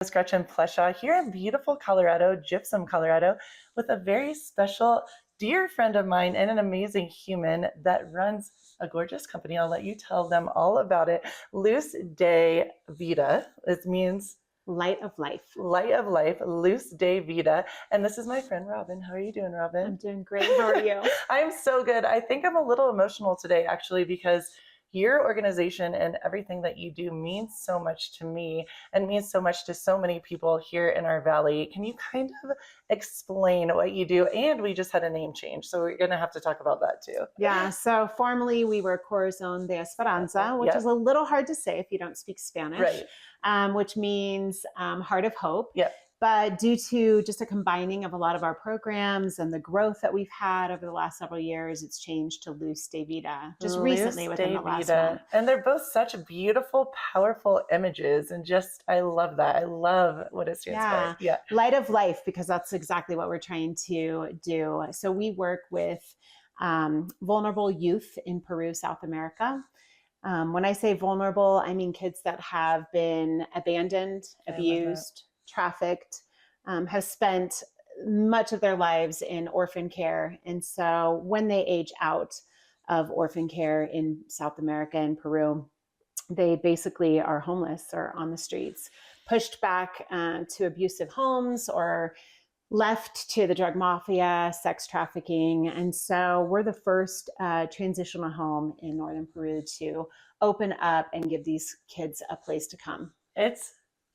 It's Gretchen here in beautiful Colorado, Gypsum, Colorado, with a very special dear friend of mine and an amazing human that runs a gorgeous company. I'll let you tell them all about it. Luz de Vida. It means Light of life. light of life, Luz de Vida. And this is my friend Robin. How are you doing, Robin? I'm doing great. How are you? I'm so good. I think I'm a little emotional today, actually, because your organization and everything that you do means so much to me and means so much to so many people here in our valley. Can you kind of explain what you do? And we just had a name change, so we're going to have to talk about that too. Yeah, so formerly we were Corazon de Esperanza, which is a little hard to say if you don't speak Spanish, which means Heart of Hope. Yep. But due to just a combining of a lot of our programs and the growth that we've had over the last several years, it's changed to Luz de Vida just recently within the last month. And they're both such beautiful, powerful images. And just, I love that. I love what it stands for. Yeah. Light of life, because that's exactly what we're trying to do. So we work with vulnerable youth in Peru, South America. When I say vulnerable, I mean kids that have been abandoned, abused, trafficked, have spent much of their lives in orphan care. And so when they age out of orphan care in South America and Peru, they basically are homeless or on the streets, pushed back to abusive homes or left to the drug mafia, sex trafficking. And so we're the first transitional home in northern Peru to open up and give these kids a place to come. It's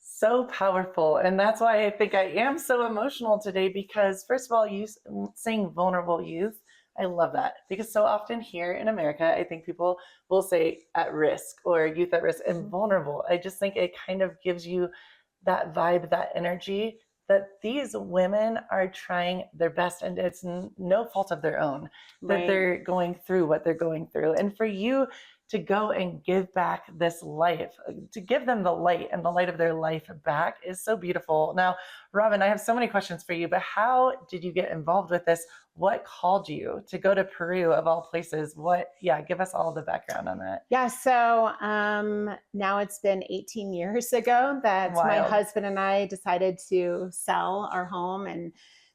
so powerful. And that's why I think I am so emotional today, because first of all, you saying vulnerable youth, I love that, because so often here in America, I think people will say at risk or youth at risk, and vulnerable. I just think it kind of gives you that vibe, that energy that these women are trying their best, and it's no fault of their own that they're going through what they're going through. And for you to go and give back this life, to give them the light and the light of their life back is so beautiful. Now, Robin, I have so many questions for you, but how did you get involved with this? What called you to go to Peru of all places? Give us all the background on that. Yeah, so now it's been 18 years ago that my husband and I decided to sell our home and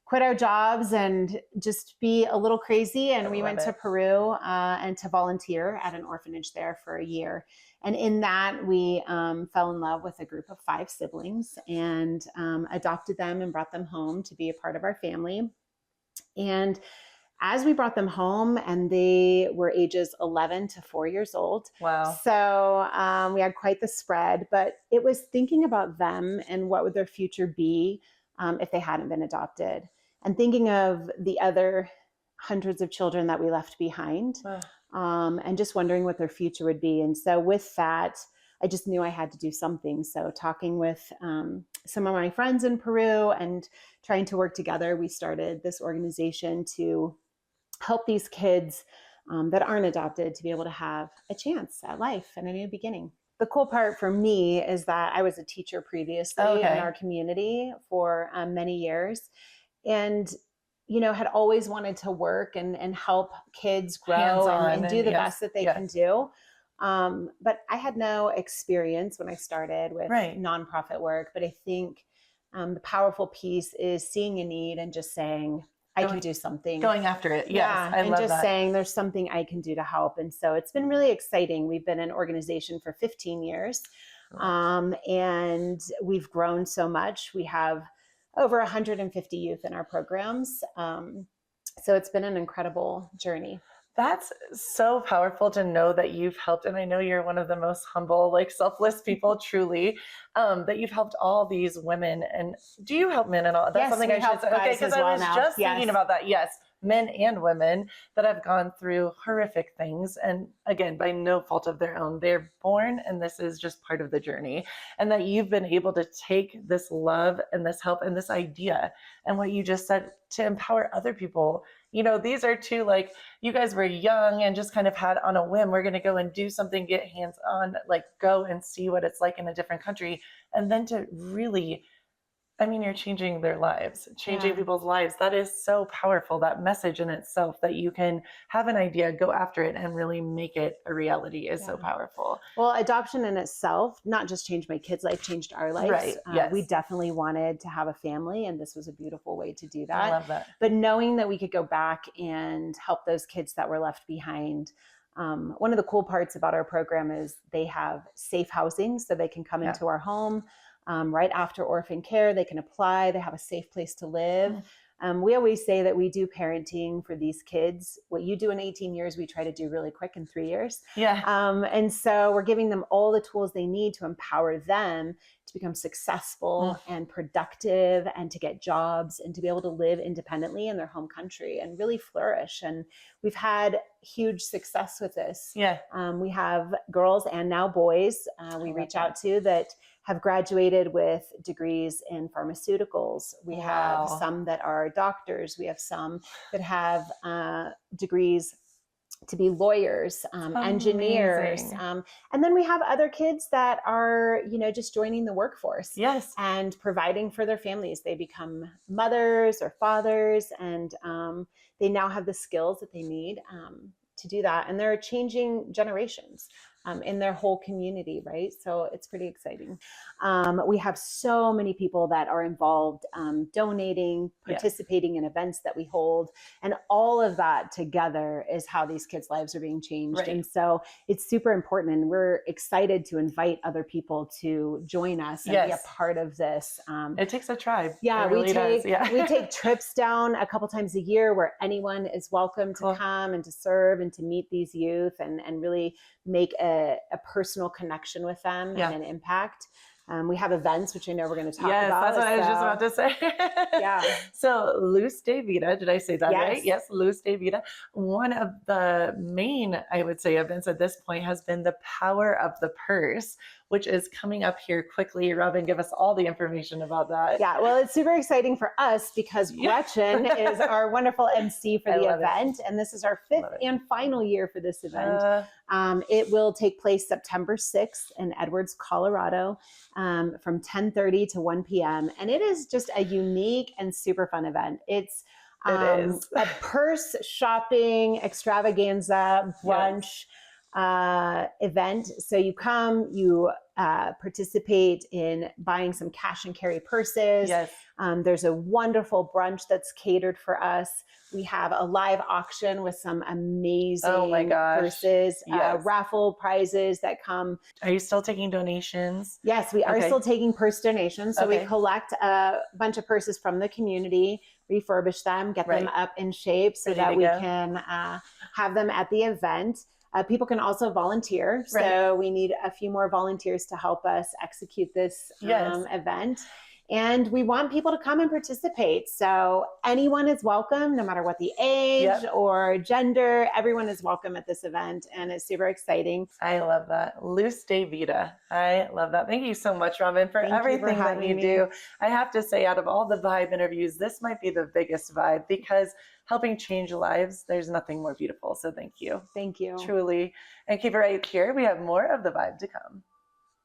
quit our jobs and just be a little crazy. And we went to Peru and to volunteer at an orphanage there for a year. And in that, we fell in love with a group of 5 siblings and adopted them and brought them home to be a part of our family. And as we brought them home, and they were ages 11 to 4 years old. Wow. So we had quite the spread, but it was thinking about them and what would their future be if they hadn't been adopted. And thinking of the other hundreds of children that we left behind, and just wondering what their future would be. And so with that, I just knew I had to do something. So talking with some of my friends in Peru and trying to work together, we started this organization to help these kids that aren't adopted to be able to have a chance at life and a new beginning. The cool part for me is that I was a teacher previously in our community for many years, and had always wanted to work and help kids grow and do the best that they can do. But I had no experience when I started with nonprofit work. But I think the powerful piece is seeing a need and just saying, I can do something. Going after it. Yes, I love and just that. saying there's something I can do to help. And so it's been really exciting. We've been an organization for 15 years and we've grown so much. We have over 150 youth in our programs. So it's been an incredible journey. That's so powerful to know that you've helped. And I know you're one of the most humble, selfless people, truly, that you've helped all these women. And do you help men at all? That's something I should say. Okay, because I was just thinking about that. Yes, men and women that have gone through horrific things. And again, by no fault of their own, they're born, and this is just part of the journey. And that you've been able to take this love and this help and this idea and what you just said to empower other people. These are two, you guys were young and just kind of had on a whim, we're going to go and do something, get hands on, go and see what it's like in a different country. And then to really I mean, you're changing their lives, changing Yeah. people's lives. That is so powerful, that message in itself, that you can have an idea, go after it, and really make it a reality is so Yeah. powerful. Well, adoption in itself, not just changed my kids' life, changed our lives. Right. Yes. We definitely wanted to have a family, and this was a beautiful way to do I that. love that. But knowing that we could go back and help those kids that were left behind. One of the cool parts about our program is they have safe housing, so they can come into our home right after orphan care. They can apply, they have a safe place to live. We always say that we do parenting for these kids. What you do in 18 years, we try to do really quick in 3 years. Yeah. And so we're giving them all the tools they need to empower them to become successful and productive, and to get jobs, and to be able to live independently in their home country and really flourish. And we've had huge success with this. Yeah. We have girls and now boys we reach out to that have graduated with degrees in pharmaceuticals. We have some that are doctors. We have some that have degrees to be lawyers, engineers. And then we have other kids that are, just joining the workforce. Yes. And providing for their families. They become mothers or fathers, and they now have the skills that they need to do that. And they're changing generations in their whole community, right? So it's pretty exciting. We have so many people that are involved, donating, participating in events that we hold, and all of that together is how these kids' lives are being changed. Right. And so it's super important, and we're excited to invite other people to join us and be a part of this. It takes a tribe. Yeah, really we take trips down a couple times a year where anyone is welcome to come and to serve and to meet these youth and really make a personal connection with them and an impact. We have events, which I know we're going to talk about. Yes, that's what I was just about to say. Yeah. So Luz de Vida, did I say that right? Yes, Luz de Vida. One of the main, I would say, events at this point has been the Power of the Purse, which is coming up here quickly. Robin, give us all the information about that. Yeah, well, it's super exciting for us because Gretchen is our wonderful MC for the event. And this is our 5th and final year for this event. It will take place September 6th in Edwards, Colorado, from 10:30 to 1 p.m. And it is just a unique and super fun event. It's a purse shopping extravaganza brunch event. So you come, you participate in buying some cash and carry purses. Yes. There's a wonderful brunch that's catered for us. We have a live auction with some amazing purses, raffle prizes that come. Are you still taking donations? Yes, we are still taking purse donations. So we collect a bunch of purses from the community, refurbish them, get them up in shape so that we can have them at the event. People can also volunteer. So we need a few more volunteers to help us execute this event. And we want people to come and participate. So anyone is welcome, no matter what the age or gender, everyone is welcome at this event. And it's super exciting. I love that. Luz de Vida. I love that. Thank you so much, Robin, for everything that you do. I have to say, out of all the Vibe interviews, this might be the biggest Vibe because helping change lives, there's nothing more beautiful. So thank you. Thank you. Truly. And keep it right here. We have more of the Vibe to come.